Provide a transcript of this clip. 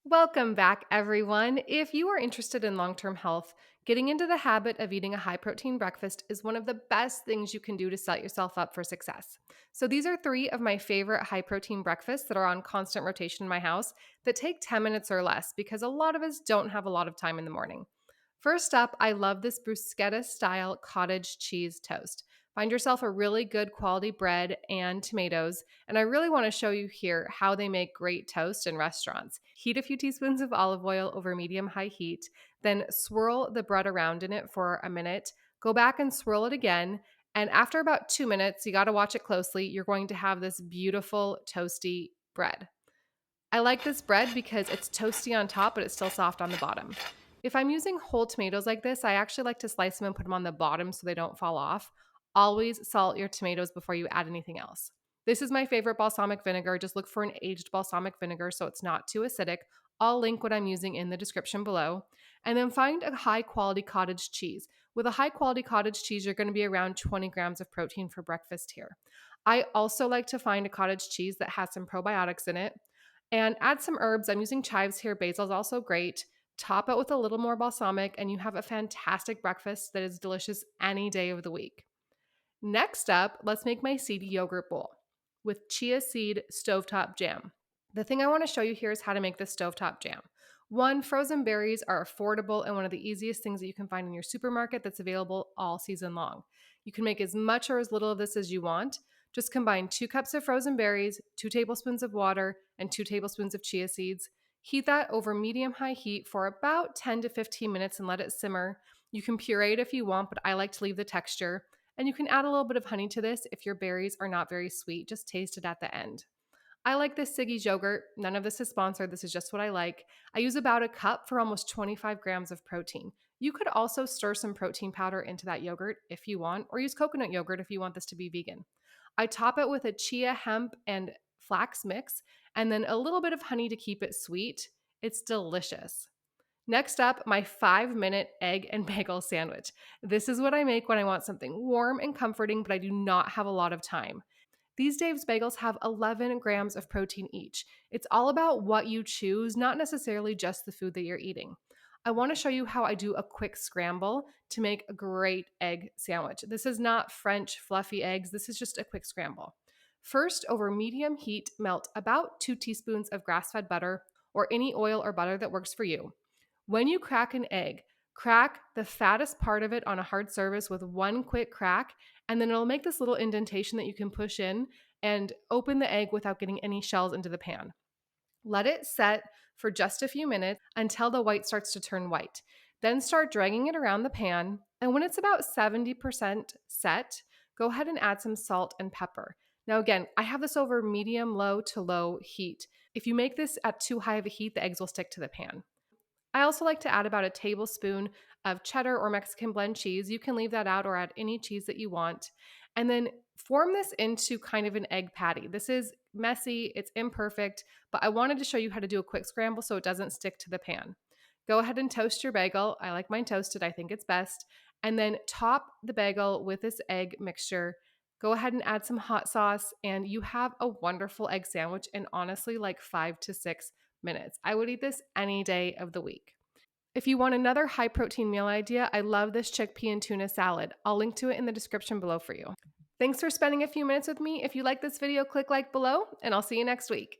Welcome back, everyone. If you are interested in long term health, getting into the habit of eating a high protein breakfast is one of the best things you can do to set yourself up for success. So, these are three of my favorite high protein breakfasts that are on constant rotation in my house that take 10 minutes or less because a lot of us don't have a lot of time in the morning. First up, I love this bruschetta style cottage cheese toast. Find yourself a really good quality bread and tomatoes, and I really want to show you here how they make great toast in restaurants. Heat a few teaspoons of olive oil over medium high heat, then swirl the bread around in it for a minute. Go back and swirl it again, and after about 2 minutes, you got to watch it closely. You're going to have this beautiful toasty bread. I like this bread because it's toasty on top, but it's still soft on the bottom. If I'm using whole tomatoes like this, I actually like to slice them and put them on the bottom so they don't fall off. Always salt your tomatoes before you add anything else. This is my favorite balsamic vinegar. Just look for an aged balsamic vinegar so it's not too acidic. I'll link what I'm using in the description below. And then find a high quality cottage cheese. With a high quality cottage cheese, you're going to be around 20 grams of protein for breakfast here. I also like to find a cottage cheese that has some probiotics in it and add some herbs. I'm using chives here. Basil is also great. Top it with a little more balsamic, and you have a fantastic breakfast that is delicious any day of the week. Next up, let's make my seedy yogurt bowl with chia seed stovetop jam. The thing I want to show you here is how to make this stovetop jam. One, frozen berries are affordable and one of the easiest things that you can find in your supermarket that's available all season long. You can make as much or as little of this as you want. Just combine 2 cups of frozen berries, 2 tablespoons of water, and 2 tablespoons of chia seeds. Heat that over medium high heat for about 10 to 15 minutes and let it simmer. You can puree it if you want, but I like to leave the texture. And you can add a little bit of honey to this if your berries are not very sweet. Just taste it at the end. I like this Siggy's yogurt. None of this is sponsored. This is just what I like. I use about a cup for almost 25 grams of protein. You could also stir some protein powder into that yogurt if you want, or use coconut yogurt if you want this to be vegan. I top it with a chia, hemp, and flax mix, and then a little bit of honey to keep it sweet. It's delicious. Next up, my 5-minute egg and bagel sandwich. This is what I make when I want something warm and comforting, but I do not have a lot of time. These Dave's bagels have 11 grams of protein each. It's all about what you choose, not necessarily just the food that you're eating. I want to show you how I do a quick scramble to make a great egg sandwich. This is not French fluffy eggs, this is just a quick scramble. First, over medium heat, melt about 2 teaspoons of grass fed butter or any oil or butter that works for you. When you crack an egg, crack the fattest part of it on a hard surface with one quick crack, and then it'll make this little indentation that you can push in and open the egg without getting any shells into the pan. Let it set for just a few minutes until the white starts to turn white. Then start dragging it around the pan, and when it's about 70% set, go ahead and add some salt and pepper. Now, again, I have this over medium, low to low heat. If you make this at too high of a heat, the eggs will stick to the pan. I also like to add about a tablespoon of cheddar or Mexican blend cheese. You can leave that out or add any cheese that you want. And then form this into kind of an egg patty. This is messy, it's imperfect, but I wanted to show you how to do a quick scramble so it doesn't stick to the pan. Go ahead and toast your bagel. I like mine toasted, I think it's best. And then top the bagel with this egg mixture. Go ahead and add some hot sauce, and you have a wonderful egg sandwich in honestly like 5 to 6 minutes. I would eat this any day of the week. If you want another high protein meal idea, I love this chickpea and tuna salad. I'll link to it in the description below for you. Thanks for spending a few minutes with me. If you like this video, click like below, and I'll see you next week.